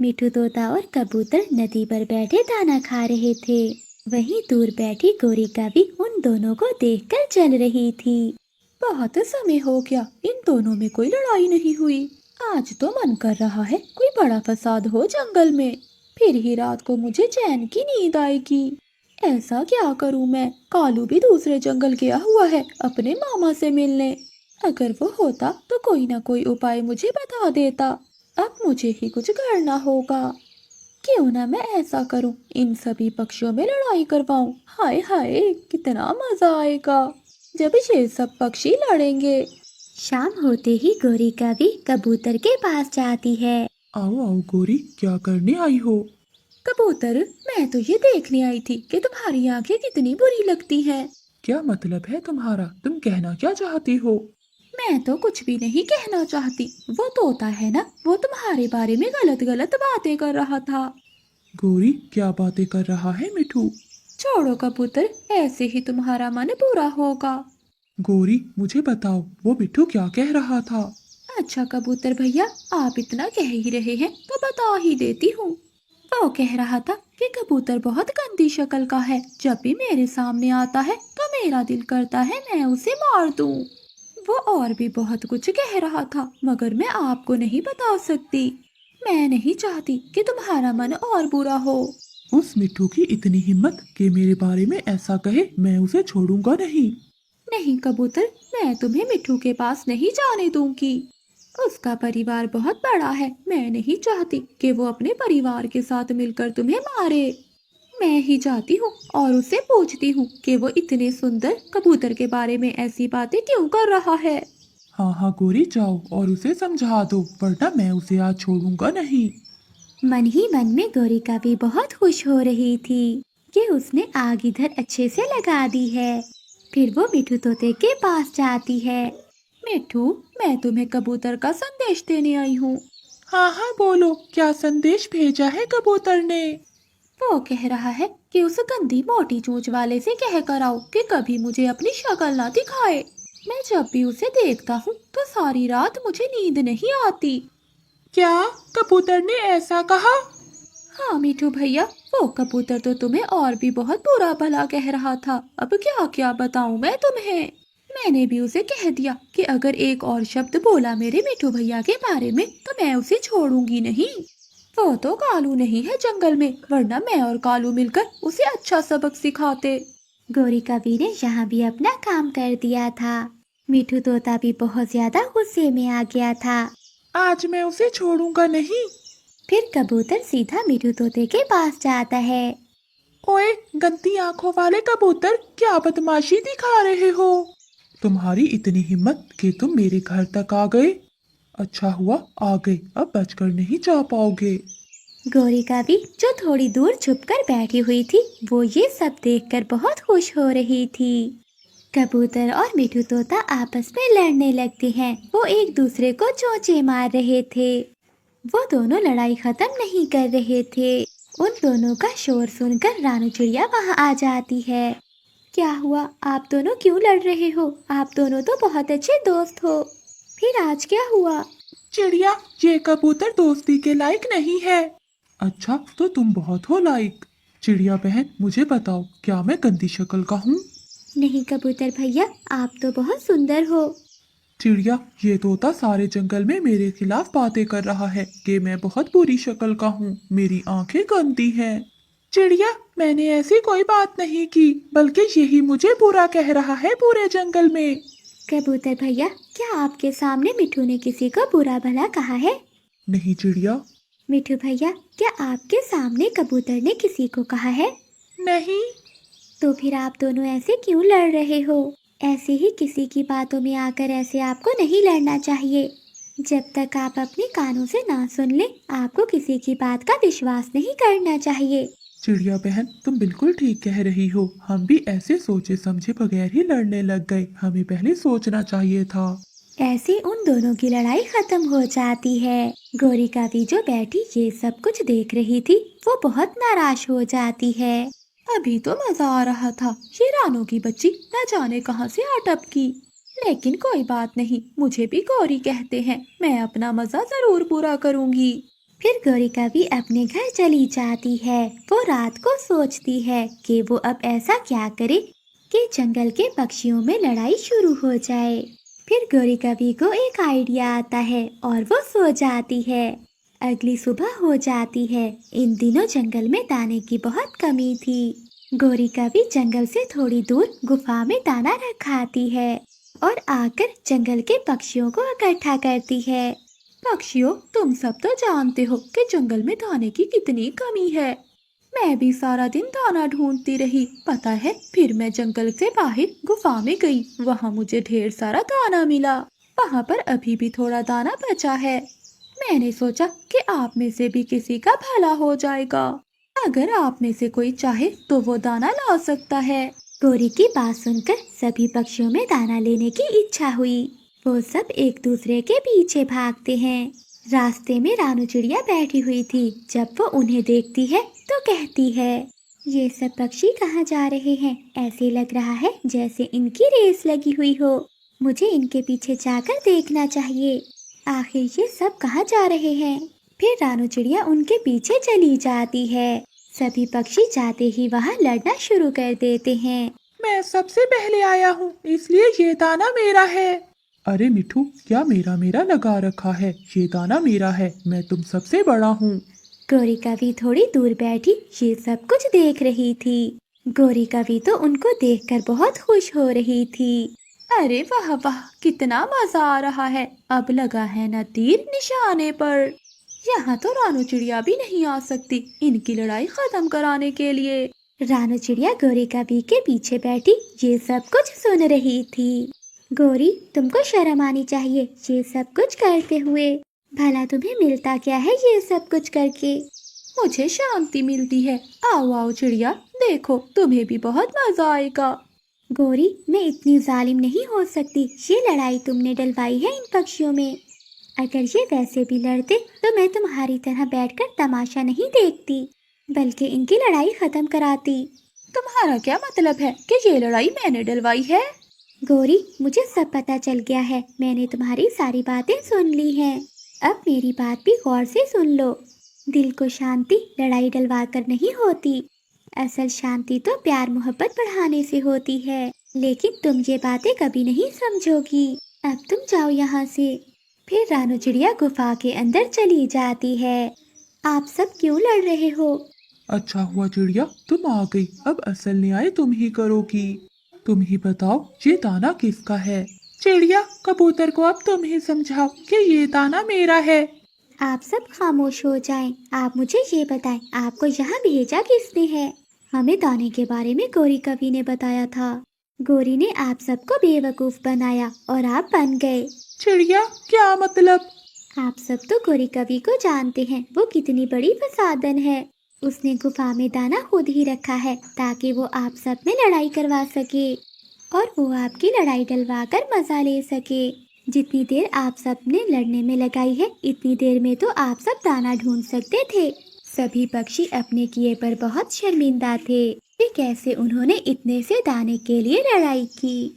मिठू तोता और कबूतर नदी पर बैठे दाना खा रहे थे। वहीं दूर बैठी गोरी का भी उन दोनों को देखकर चल रही थी। बहुत समय हो गया इन दोनों में कोई लड़ाई नहीं हुई। आज तो मन कर रहा है कोई बड़ा फसाद हो जंगल में, फिर ही रात को मुझे चैन की नींद आएगी। ऐसा क्या करूं मैं? कालू भी दूसरे जंगल गया हुआ है अपने मामा से मिलने। अगर वो होता तो कोई ना कोई उपाय मुझे बता देता। अब मुझे ही कुछ करना होगा। क्यों ना मैं ऐसा करूं, इन सभी पक्षियों में लड़ाई करवाऊं। हाय हाय, कितना मजा आएगा जब ये सब पक्षी लड़ेंगे। शाम होते ही गोरी कभी कबूतर के पास जाती है। आओ आओ गोरी, क्या करने आई हो? कबूतर, मैं तो ये देखने आई थी कि तुम्हारी आंखें कितनी बुरी लगती हैं। क्या मतलब है तुम्हारा? तुम कहना क्या चाहती हो? मैं तो कुछ भी नहीं कहना चाहती। वो तोता है ना, वो तुम्हारे बारे में गलत गलत बातें कर रहा था। गोरी, क्या बातें कर रहा है मिठू? छोड़ो कबूतर, ऐसे ही तुम्हारा मन बुरा होगा। गोरी, मुझे बताओ वो मिठू क्या कह रहा था? अच्छा कबूतर भैया, आप इतना कह ही रहे हैं तो बता ही देती हूँ। वो कह रहा था कि कबूतर बहुत गंदी शक्ल का है, जब भी मेरे सामने आता है तो मेरा दिल करता है मैं उसे मार दूं। वो और भी बहुत कुछ कह रहा था, मगर मैं आपको नहीं बता सकती। मैं नहीं चाहती कि तुम्हारा मन और बुरा हो। उस मिठू की इतनी हिम्मत कि मेरे बारे में ऐसा कहे, मैं उसे छोड़ूंगा नहीं। नहीं कबूतर, मैं तुम्हें मिठू के पास नहीं जाने दूंगी। उसका परिवार बहुत बड़ा है, मैं नहीं चाहती कि वो अपने परिवार के साथ मिलकर तुम्हें मारे। मैं ही जाती हूँ और उसे पूछती हूँ कि वो इतने सुंदर कबूतर के बारे में ऐसी बातें क्यों कर रहा है। हाँ हाँ गोरी, जाओ और उसे समझा दो, वरना मैं उसे आज छोड़ूंगा नहीं। मन ही मन में गौरी का भी बहुत खुश हो रही थी कि उसने आग इधर अच्छे से लगा दी है। फिर वो मिठू तोते के पास जाती है। मिठू, मैं तुम्हें कबूतर का संदेश देने आई हूँ। हाँ हाँ बोलो, क्या संदेश भेजा है कबूतर ने? वो कह रहा है कि उस गंदी मोटी चोंच वाले से कह कर आओ कि कभी मुझे अपनी शक्ल ना दिखाए। मैं जब भी उसे देखता हूँ तो सारी रात मुझे नींद नहीं आती। क्या कबूतर ने ऐसा कहा? हाँ मिठू भैया, वो कबूतर तो तुम्हें और भी बहुत बुरा भला कह रहा था। अब क्या क्या बताऊं मैं तुम्हें। मैंने भी उसे कह दिया कि अगर एक और शब्द बोला मेरे मिठू भैया के बारे में तो मैं उसे छोड़ूंगी नहीं। वो तो कालू नहीं है जंगल में, वरना मैं और कालू मिलकर उसे अच्छा सबक सिखाते। गोरी कबीर ने यहाँ भी अपना काम कर दिया था। मिठू तोता भी बहुत ज्यादा गुस्से में आ गया था। आज मैं उसे छोड़ूंगा नहीं। फिर कबूतर सीधा मिठू तोते के पास जाता है। ओए गंदी आंखों वाले कबूतर, क्या बदमाशी दिखा रहे हो? तुम्हारी इतनी हिम्मत कि तुम मेरे घर तक आ गए। अच्छा हुआ आ गए, अब बचकर नहीं जा पाओगे। गौरी का भी जो थोड़ी दूर छुपकर बैठी हुई थी, वो ये सब देखकर बहुत खुश हो रही थी। कबूतर और मिठू तोता आपस में लड़ने लगते हैं। वो एक दूसरे को चोंचे मार रहे थे। वो दोनों लड़ाई खत्म नहीं कर रहे थे। उन दोनों का शोर सुनकर रानू चिड़िया वहां आ जाती है। क्या हुआ? आप दोनों क्यों लड़ रहे हो? आप दोनों तो बहुत अच्छे दोस्त हो। फिर आज क्या हुआ? चिड़िया, ये कबूतर दोस्ती के लायक नहीं है। अच्छा, तो तुम बहुत हो लायक। चिड़िया बहन, मुझे बताओ, क्या मैं गंदी शक्ल का हूँ? नहीं कबूतर भैया, आप तो बहुत सुंदर हो। चिड़िया, ये तोता सारे जंगल में मेरे खिलाफ बातें कर रहा है कि मैं बहुत बुरी शक्ल का हूँ, मेरी आंखें गंदी हैं। चिड़िया, मैंने ऐसी कोई बात नहीं की, बल्कि यही मुझे बुरा कह रहा है पूरे जंगल में। कबूतर भैया, क्या आपके सामने मिठू ने किसी को बुरा भला कहा है? नहीं चिड़िया। मिठू भैया, क्या आपके सामने कबूतर ने किसी को कहा है? नहीं। तो फिर आप दोनों ऐसे क्यों लड़ रहे हो? ऐसे ही किसी की बातों में आकर ऐसे आपको नहीं लड़ना चाहिए। जब तक आप अपने कानों से ना सुन ले, आपको किसी की बात का विश्वास नहीं करना चाहिए। चिड़िया बहन, तुम बिल्कुल ठीक कह रही हो, हम भी ऐसे सोचे समझे बगैर ही लड़ने लग गए, हमें पहले सोचना चाहिए था। ऐसे उन दोनों की लड़ाई खत्म हो जाती है। गौरी का भी जो बैठी ये सब कुछ देख रही थी, वो बहुत नाराज हो जाती है। अभी तो मजा आ रहा था, ये रानू की बच्ची न जाने कहां से आ टपकी। लेकिन कोई बात नहीं, मुझे भी गौरी कहते हैं, मैं अपना मजा जरूर पूरा करूंगी। फिर गौरिका भी अपने घर चली जाती है। वो रात को सोचती है कि वो अब ऐसा क्या करे कि जंगल के पक्षियों में लड़ाई शुरू हो जाए। फिर गौरिका भी को एक आइडिया आता है और वो सो जाती है। अगली सुबह हो जाती है। इन दिनों जंगल में दाने की बहुत कमी थी। गौरिका भी जंगल से थोड़ी दूर गुफा में दाना रखाती है और आकर जंगल के पक्षियों को इकट्ठा करती है। पक्षियों, तुम सब तो जानते हो कि जंगल में दाने की कितनी कमी है। मैं भी सारा दिन दाना ढूंढती रही, पता है। फिर मैं जंगल से बाहर गुफा में गई, वहाँ मुझे ढेर सारा दाना मिला। वहाँ पर अभी भी थोड़ा दाना बचा है। मैंने सोचा कि आप में से भी किसी का भला हो जाएगा। अगर आप में से कोई चाहे तो वो दाना ला सकता है। गौरी की बात सुनकर सभी पक्षियों में दाना लेने की इच्छा हुई। वो सब एक दूसरे के पीछे भागते हैं। रास्ते में रानू चिड़िया बैठी हुई थी। जब वो उन्हें देखती है तो कहती है, ये सब पक्षी कहाँ जा रहे हैं? ऐसे लग रहा है जैसे इनकी रेस लगी हुई हो। मुझे इनके पीछे जाकर देखना चाहिए। आखिर ये सब कहाँ जा रहे हैं? फिर रानू चिड़िया उनके पीछे चली जाती है। सभी पक्षी जाते ही वहाँ लड़ना शुरू कर देते हैं। मैं सबसे पहले आया हूँ, इसलिए ये दाना मेरा है। अरे मिठू, क्या मेरा मेरा लगा रखा है? ये दाना मेरा है, मैं तुम सबसे बड़ा हूँ। गौरिका भी थोड़ी दूर बैठी ये सब कुछ देख रही थी। गौरिका भी तो उनको देखकर बहुत खुश हो रही थी। अरे वाह वाह, कितना मजा आ रहा है। अब लगा है न तीर निशाने पर। यहाँ तो रानू चिड़िया भी नहीं आ सकती इनकी लड़ाई खत्म कराने के लिए। रानू चिड़िया गौरिका भी के पीछे बैठी ये सब कुछ सुन रही थी। गौरी, तुमको शर्म आनी चाहिए ये सब कुछ करते हुए। भला तुम्हें मिलता क्या है ये सब कुछ करके? मुझे शांति मिलती है। आओ आओ चिड़िया, देखो तुम्हें भी बहुत मजा आएगा। गौरी, मैं इतनी जालिम नहीं हो सकती। ये लड़ाई तुमने डलवाई है इन पक्षियों में। अगर ये वैसे भी लड़ते तो मैं तुम्हारी तरह बैठकर तमाशा नहीं देखती, बल्कि इनकी लड़ाई खत्म कराती। तुम्हारा क्या मतलब है कि ये लड़ाई मैंने डलवाई है? गौरी, मुझे सब पता चल गया है। मैंने तुम्हारी सारी बातें सुन ली हैं। अब मेरी बात भी गौर से सुन लो। दिल को शांति लड़ाई डलवा कर नहीं होती। असल शांति तो प्यार मोहब्बत बढ़ाने से होती है। लेकिन तुम ये बातें कभी नहीं समझोगी। अब तुम जाओ यहाँ से। फिर रानू चिड़िया गुफा के अंदर चली जाती है। आप सब क्यों लड़ रहे हो? अच्छा हुआ चिड़िया, तुम आ गई। अब असल न्याय तुम ही करोगी। तुम ही बताओ ये दाना किसका है? चिड़िया, कबूतर को अब तुम ही समझाओ कि ये दाना मेरा है। आप सब खामोश हो जाएं। आप मुझे ये बताएं, आपको यहाँ भेजा किसने है? हमें दाने के बारे में गौरी कवि ने बताया था। गौरी ने आप सबको बेवकूफ बनाया और आप बन गए। चिड़िया, क्या मतलब? आप सब तो गौरी कवि को जानते हैं, वो कितनी बड़ी फसादन है। उसने गुफा में दाना खुद ही रखा है ताकि वो आप सब में लड़ाई करवा सके और वो आपकी लड़ाई डलवा कर मजा ले सके। जितनी देर आप सब ने लड़ने में लगाई है, इतनी देर में तो आप सब दाना ढूंढ सकते थे। सभी पक्षी अपने किए पर बहुत शर्मिंदा थे कि कैसे उन्होंने इतने से दाने के लिए लड़ाई की।